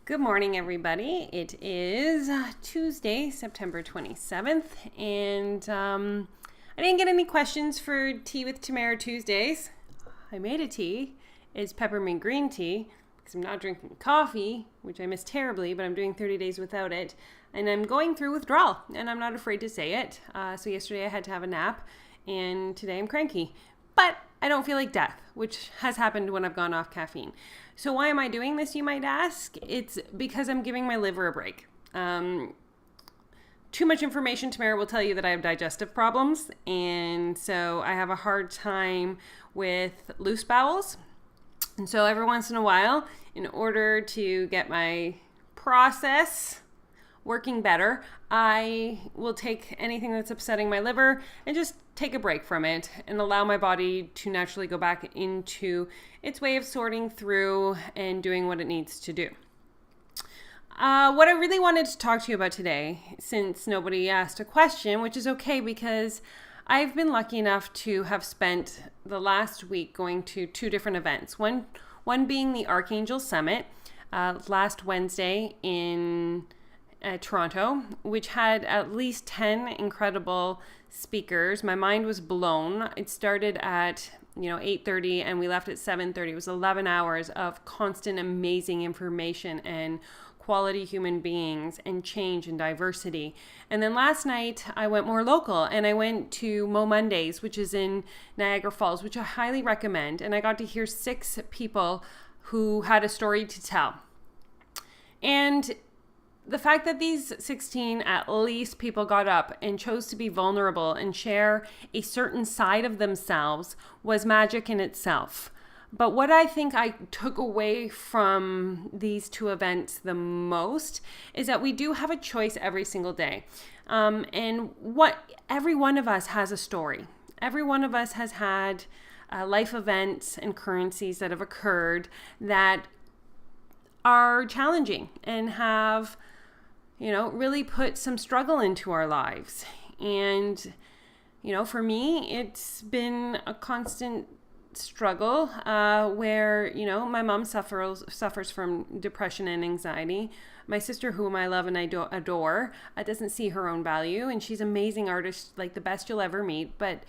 Good morning, everybody. It is Tuesday, September 27th, and I didn't get any questions for Tea with Tamara Tuesdays. I made a tea. It's peppermint green tea because I'm not drinking coffee, which I miss terribly, but I'm doing 30 days without it, and I'm going through withdrawal, and I'm not afraid to say it. So yesterday I had to have a nap, and today I'm cranky. But I don't feel like death, which has happened when I've gone off caffeine. So why am I doing this, you might ask? It's because I'm giving my liver a break. Too much information, Tamara will tell you that I have digestive problems. And so I have a hard time with loose bowels. And so every once in a while, in order to get my process working better, I will take anything that's upsetting my liver and just take a break from it and allow my body to naturally go back into its way of sorting through and doing what it needs to do. What I really wanted to talk to you about today, since nobody asked a question, which is okay because I've been lucky enough to have spent the last week going to two different events. One being the Archangel Summit last Wednesday in Toronto, which had at least 10 incredible speakers. My mind was blown. It started at 8:30 and we left at 7:30. It was 11 hours of constant amazing information and quality human beings and change and diversity. And then last night I went more local and I went to Momondays, which is in Niagara Falls, which I highly recommend. And I got to hear 6 people who had a story to tell. And the fact that these 16 at least people got up and chose to be vulnerable and share a certain side of themselves was magic in itself. But what I think I took away from these two events the most is that we do have a choice every single day. And every one of us has a story. Every one of us has had life events and currencies that have occurred that are challenging and have really put some struggle into our lives. And, for me, it's been a constant struggle where, my mom suffers from depression and anxiety. My sister, whom I love and I adore, doesn't see her own value. And she's an amazing artist, like the best you'll ever meet. But,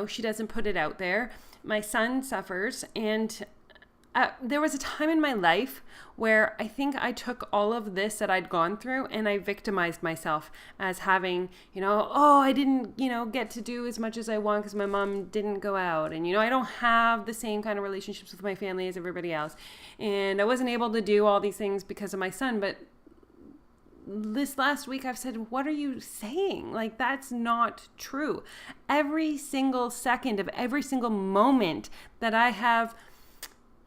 she doesn't put it out there. My son suffers. And there was a time in my life where I think I took all of this that I'd gone through and I victimized myself as having, I didn't, get to do as much as I want because my mom didn't go out. And, I don't have the same kind of relationships with my family as everybody else. And I wasn't able to do all these things because of my son. But this last week I've said, what are you saying? Like, that's not true. Every single second of every single moment that I have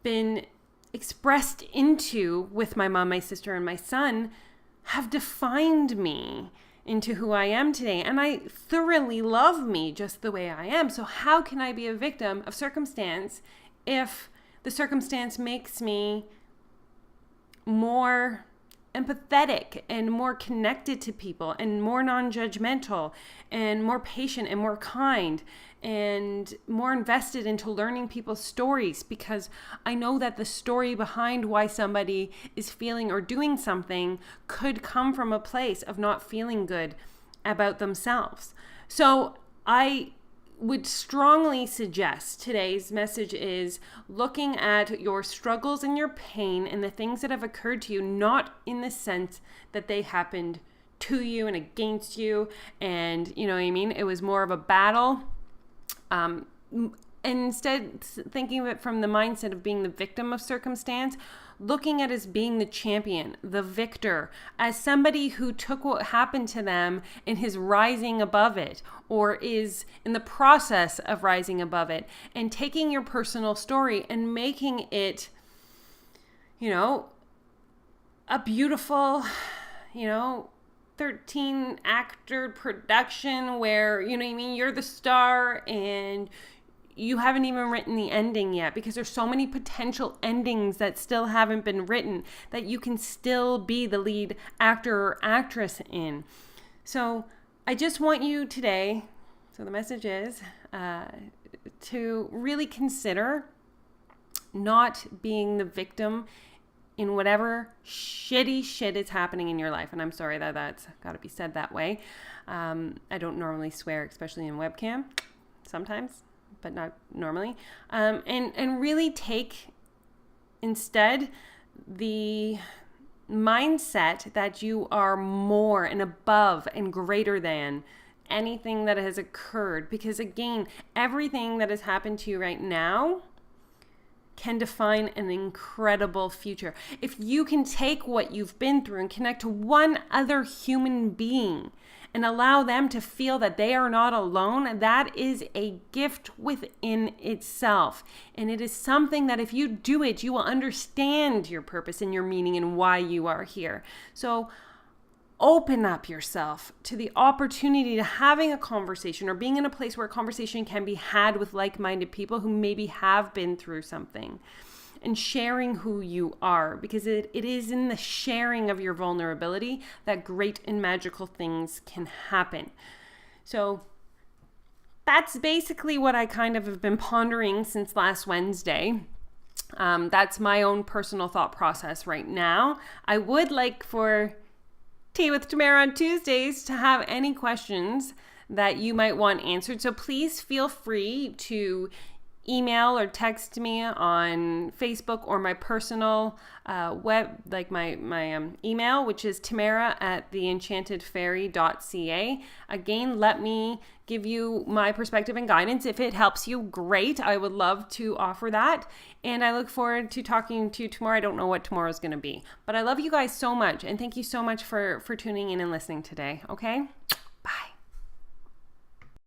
been expressed into with my mom, my sister, and my son have defined me into who I am today. And I thoroughly love me just the way I am. So how can I be a victim of circumstance if the circumstance makes me more empathetic and more connected to people and more non-judgmental and more patient and more kind and more invested into learning people's stories, because I know that the story behind why somebody is feeling or doing something could come from a place of not feeling good about themselves. So I would strongly suggest today's message is looking at your struggles and your pain and the things that have occurred to you, not in the sense that they happened to you and against you. And you know what I mean? It was more of a battle. And instead thinking of it from the mindset of being the victim of circumstance, looking at as being the champion, the victor, as somebody who took what happened to them and is rising above it, or is in the process of rising above it, and taking your personal story and making it, a beautiful, 13 actor production where, you're the star and you haven't even written the ending yet, because there's so many potential endings that still haven't been written that you can still be the lead actor or actress in. So I just want you today, so the message is to really consider not being the victim in whatever shitty shit is happening in your life. And I'm sorry that that's got to be said that way. I don't normally swear, especially in webcam, sometimes, but not normally. And really take instead the mindset that you are more and above and greater than anything that has occurred. Because again, everything that has happened to you right now can define an incredible future. If you can take what you've been through and connect to one other human being and allow them to feel that they are not alone, that is a gift within itself. And it is something that if you do it, you will understand your purpose and your meaning and why you are here. So open up yourself to the opportunity to having a conversation or being in a place where a conversation can be had with like-minded people who maybe have been through something, and sharing who you are, because it is in the sharing of your vulnerability that great and magical things can happen. So that's basically what I kind of have been pondering since last Wednesday. That's my own personal thought process right now. I would like for Tea with Tamara on Tuesdays to have any questions that you might want answered. So please feel free to email or text me on Facebook or my personal web, like my email, which is tamara@theenchantedfairy.ca. Again, let me give you my perspective and guidance. If it helps you, great. I would love to offer that. And I look forward to talking to you tomorrow. I don't know what tomorrow's going to be, but I love you guys so much. And thank you so much for tuning in and listening today. Okay? Bye.